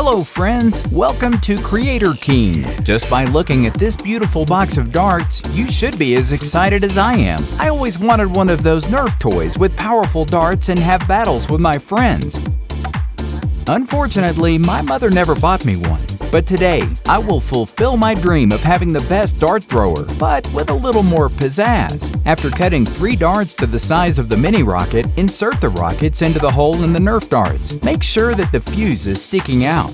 Hello friends, welcome to Creator King. Just by looking at this beautiful box of darts, you should be as excited as I am. I always wanted one of those Nerf toys with powerful darts and have battles with my friends. Unfortunately, my mother never bought me one. But today, I will fulfill my dream of having the best dart thrower, but with a little more pizzazz. After cutting 3 darts to the size of the mini rocket, insert the rockets into the hole in the Nerf darts. Make sure that the fuse is sticking out.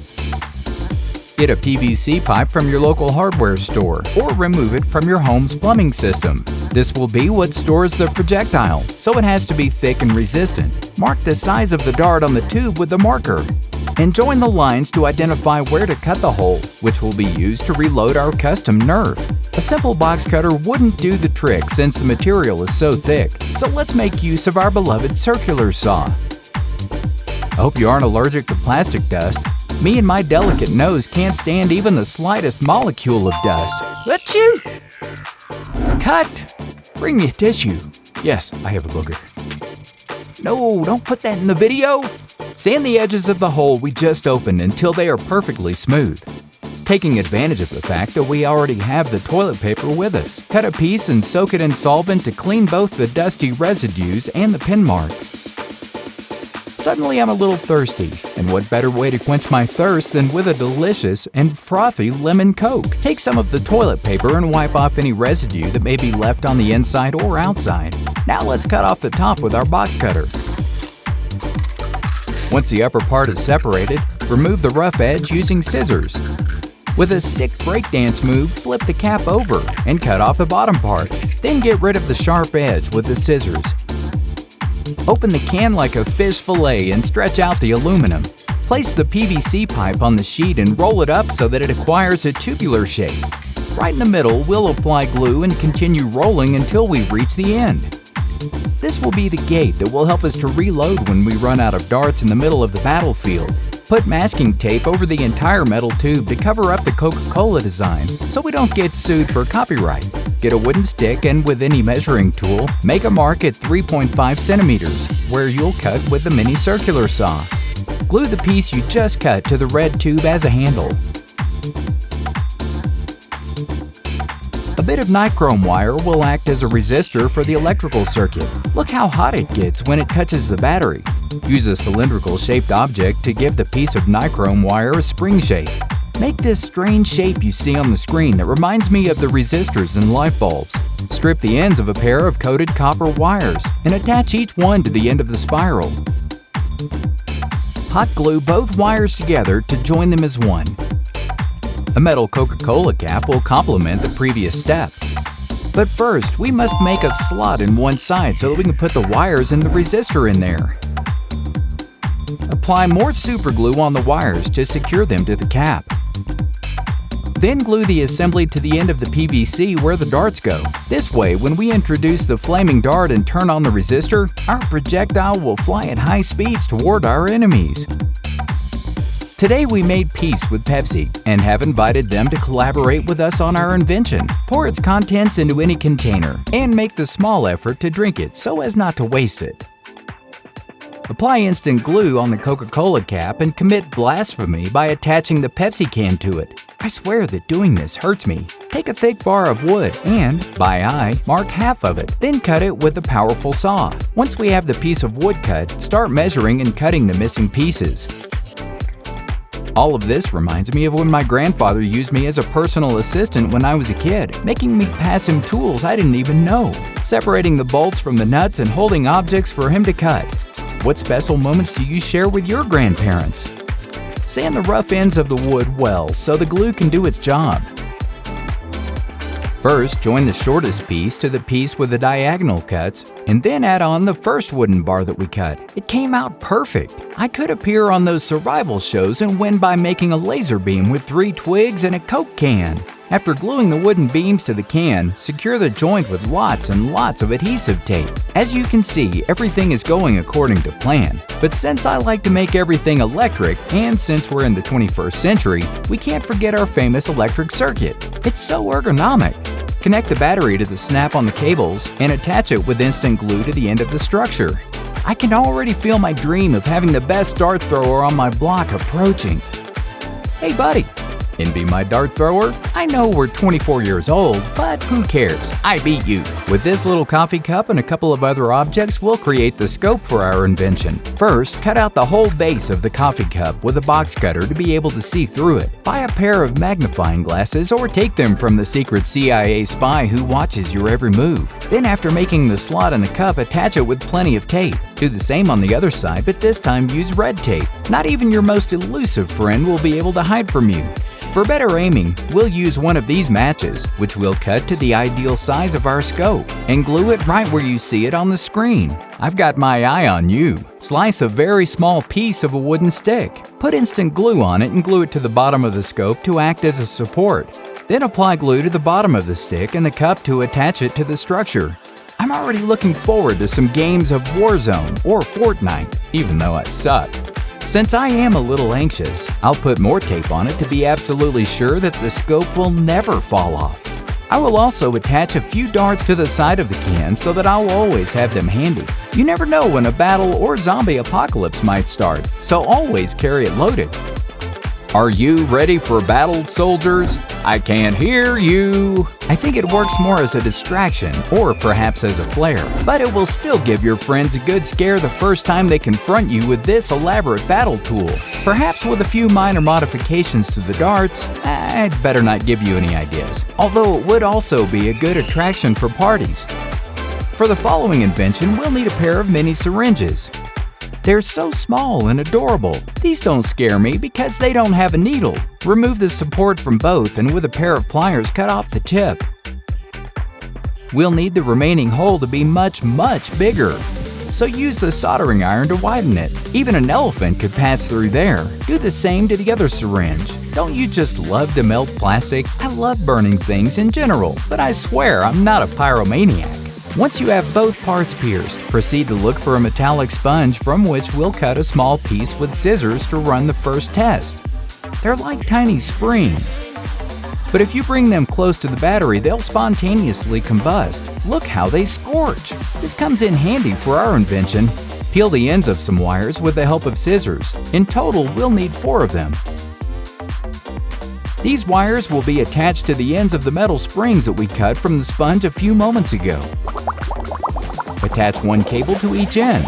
Get a PVC pipe from your local hardware store, or remove it from your home's plumbing system. This will be what stores the projectile, so it has to be thick and resistant. Mark the size of the dart on the tube with the marker, and join the lines to identify where to cut the hole, which will be used to reload our custom Nerf. A simple box cutter wouldn't do the trick since the material is so thick, so let's make use of our beloved circular saw. I hope you aren't allergic to plastic dust. Me and my delicate nose can't stand even the slightest molecule of dust. Achoo! Cut! Bring me a tissue. Yes, I have a booger. No, don't put that in the video! Sand the edges of the hole we just opened until they are perfectly smooth. Taking advantage of the fact that we already have the toilet paper with us, cut a piece and soak it in solvent to clean both the dusty residues and the pin marks. Suddenly I'm a little thirsty, and what better way to quench my thirst than with a delicious and frothy lemon Coke? Take some of the toilet paper and wipe off any residue that may be left on the inside or outside. Now let's cut off the top with our box cutter. Once the upper part is separated, remove the rough edge using scissors. With a sick breakdance move, flip the cap over and cut off the bottom part. Then get rid of the sharp edge with the scissors. Open the can like a fish fillet and stretch out the aluminum. Place the PVC pipe on the sheet and roll it up so that it acquires a tubular shape. Right in the middle, we'll apply glue and continue rolling until we reach the end. This will be the gate that will help us to reload when we run out of darts in the middle of the battlefield. Put masking tape over the entire metal tube to cover up the Coca-Cola design so we don't get sued for copyright. Get a wooden stick and with any measuring tool, make a mark at 3.5 centimeters, where you'll cut with the mini circular saw. Glue the piece you just cut to the red tube as a handle. A bit of nichrome wire will act as a resistor for the electrical circuit. Look how hot it gets when it touches the battery. Use a cylindrical shaped object to give the piece of nichrome wire a spring shape. Make this strange shape you see on the screen that reminds me of the resistors in light bulbs. Strip the ends of a pair of coated copper wires and attach each one to the end of the spiral. Hot glue both wires together to join them as one. A metal Coca-Cola cap will complement the previous step. But first, we must make a slot in one side so that we can put the wires and the resistor in there. Apply more super glue on the wires to secure them to the cap. Then glue the assembly to the end of the PVC where the darts go. This way, when we introduce the flaming dart and turn on the resistor, our projectile will fly at high speeds toward our enemies. Today we made peace with Pepsi and have invited them to collaborate with us on our invention. Pour its contents into any container and make the small effort to drink it so as not to waste it. Apply instant glue on the Coca-Cola cap and commit blasphemy by attaching the Pepsi can to it. I swear that doing this hurts me. Take a thick bar of wood and, by eye, mark half of it. Then cut it with a powerful saw. Once we have the piece of wood cut, start measuring and cutting the missing pieces. All of this reminds me of when my grandfather used me as a personal assistant when I was a kid, making me pass him tools I didn't even know, separating the bolts from the nuts and holding objects for him to cut. What special moments do you share with your grandparents? Sand the rough ends of the wood well so the glue can do its job. First, join the shortest piece to the piece with the diagonal cuts, and then add on the first wooden bar that we cut. It came out perfect. I could appear on those survival shows and win by making a laser beam with 3 twigs and a Coke can. After gluing the wooden beams to the can, secure the joint with lots and lots of adhesive tape. As you can see, everything is going according to plan. But since I like to make everything electric, and since we're in the 21st century, we can't forget our famous electric circuit. It's so ergonomic. Connect the battery to the snap on the cables and attach it with instant glue to the end of the structure. I can already feel my dream of having the best dart thrower on my block approaching. Hey buddy, envy my dart thrower? I know we're 24 years old, but who cares? I beat you. With this little coffee cup and a couple of other objects, we'll create the scope for our invention. First, cut out the whole base of the coffee cup with a box cutter to be able to see through it. Buy a pair of magnifying glasses or take them from the secret CIA spy who watches your every move. Then after making the slot in the cup, attach it with plenty of tape. Do the same on the other side, but this time use red tape. Not even your most elusive friend will be able to hide from you. For better aiming, we'll use one of these matches, which we'll cut to the ideal size of our scope, and glue it right where you see it on the screen. I've got my eye on you. Slice a very small piece of a wooden stick. Put instant glue on it and glue it to the bottom of the scope to act as a support. Then apply glue to the bottom of the stick and the cup to attach it to the structure. I'm already looking forward to some games of Warzone or Fortnite, even though I suck. Since I am a little anxious, I'll put more tape on it to be absolutely sure that the scope will never fall off. I will also attach a few darts to the side of the can so that I'll always have them handy. You never know when a battle or zombie apocalypse might start, so always carry it loaded. Are you ready for battle, soldiers? I can't hear you. I think it works more as a distraction or perhaps as a flare, but it will still give your friends a good scare the first time they confront you with this elaborate battle tool. Perhaps with a few minor modifications to the darts, I'd better not give you any ideas, although it would also be a good attraction for parties. For the following invention, we'll need a pair of mini syringes. They're so small and adorable. These don't scare me because they don't have a needle. Remove the support from both and with a pair of pliers cut off the tip. We'll need the remaining hole to be much bigger. So use the soldering iron to widen it. Even an elephant could pass through there. Do the same to the other syringe. Don't you just love to melt plastic? I love burning things in general, but I swear I'm not a pyromaniac. Once you have both parts pierced, proceed to look for a metallic sponge from which we'll cut a small piece with scissors to run the first test. They're like tiny springs. But if you bring them close to the battery, they'll spontaneously combust. Look how they scorch! This comes in handy for our invention. Peel the ends of some wires with the help of scissors. In total, we'll need 4 of them. These wires will be attached to the ends of the metal springs that we cut from the sponge a few moments ago. Attach one cable to each end.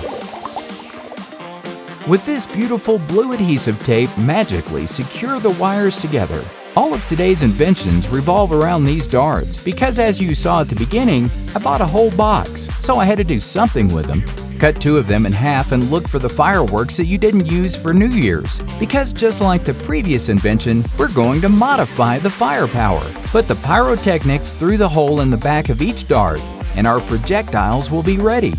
With this beautiful blue adhesive tape, magically secure the wires together. All of today's inventions revolve around these darts because, as you saw at the beginning, I bought a whole box, so I had to do something with them. Cut 2 of them in half and look for the fireworks that you didn't use for New Year's. Because just like the previous invention, we're going to modify the firepower. Put the pyrotechnics through the hole in the back of each dart, and our projectiles will be ready.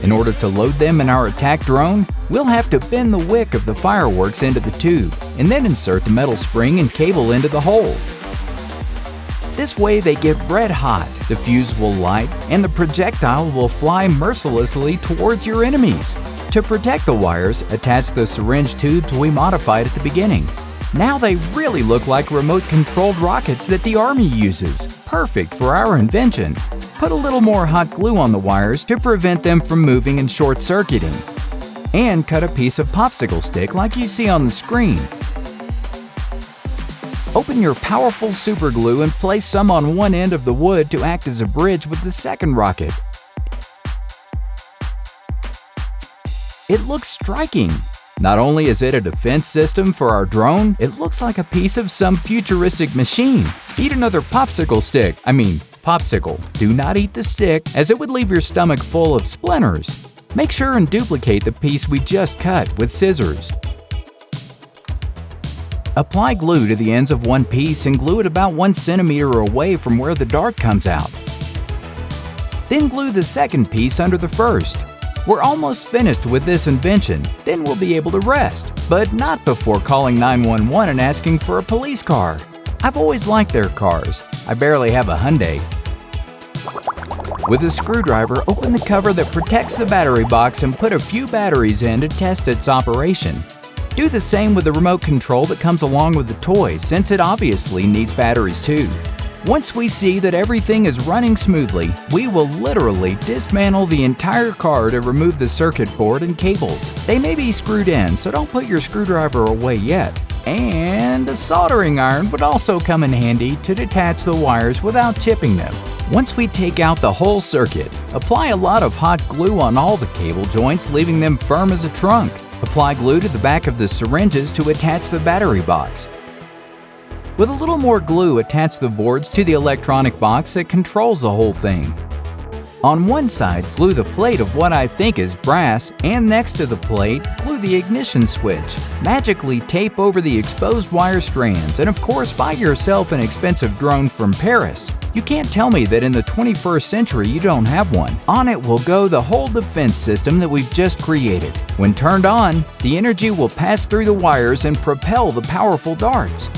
In order to load them in our attack drone, we'll have to bend the wick of the fireworks into the tube, and then insert the metal spring and cable into the hole. This way they get red hot, the fuse will light, and the projectile will fly mercilessly towards your enemies. To protect the wires, attach the syringe tubes we modified at the beginning. Now they really look like remote-controlled rockets that the Army uses. Perfect for our invention. Put a little more hot glue on the wires to prevent them from moving and short-circuiting. And cut a piece of popsicle stick like you see on the screen. Open your powerful super glue and place some on one end of the wood to act as a bridge with the second rocket. It looks striking. Not only is it a defense system for our drone, it looks like a piece of some futuristic machine. Eat another popsicle stick. Popsicle. Do not eat the stick, as it would leave your stomach full of splinters. Make sure and duplicate the piece we just cut with scissors. Apply glue to the ends of one piece and glue it about 1 centimeter away from where the dart comes out. Then glue the second piece under the first. We're almost finished with this invention, then we'll be able to rest, but not before calling 911 and asking for a police car. I've always liked their cars. I barely have a Hyundai. With a screwdriver, open the cover that protects the battery box and put a few batteries in to test its operation. Do the same with the remote control that comes along with the toy, since it obviously needs batteries too. Once we see that everything is running smoothly, we will literally dismantle the entire car to remove the circuit board and cables. They may be screwed in, so don't put your screwdriver away yet. And a soldering iron would also come in handy to detach the wires without chipping them. Once we take out the whole circuit, apply a lot of hot glue on all the cable joints, leaving them firm as a trunk. Apply glue to the back of the syringes to attach the battery box. With a little more glue, attach the boards to the electronic box that controls the whole thing. On one side, glue the plate of what I think is brass, and next to the plate, glue the ignition switch. Magically tape over the exposed wire strands, and of course buy yourself an expensive drone from Paris. You can't tell me that in the 21st century you don't have one. On it will go the whole defense system that we've just created. When turned on, the energy will pass through the wires and propel the powerful darts.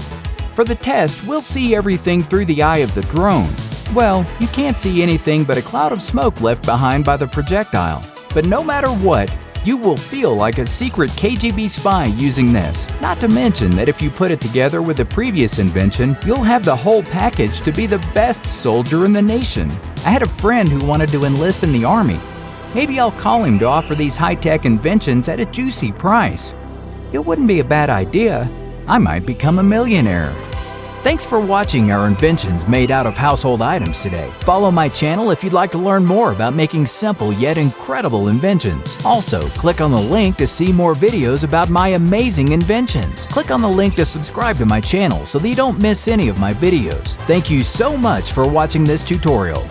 For the test, we'll see everything through the eye of the drone. Well, you can't see anything but a cloud of smoke left behind by the projectile. But no matter what, you will feel like a secret KGB spy using this. Not to mention that if you put it together with the previous invention, you'll have the whole package to be the best soldier in the nation. I had a friend who wanted to enlist in the Army. Maybe I'll call him to offer these high-tech inventions at a juicy price. It wouldn't be a bad idea. I might become a millionaire. Thanks for watching our inventions made out of household items today. Follow my channel if you'd like to learn more about making simple yet incredible inventions. Also, click on the link to see more videos about my amazing inventions. Click on the link to subscribe to my channel so that you don't miss any of my videos. Thank you so much for watching this tutorial.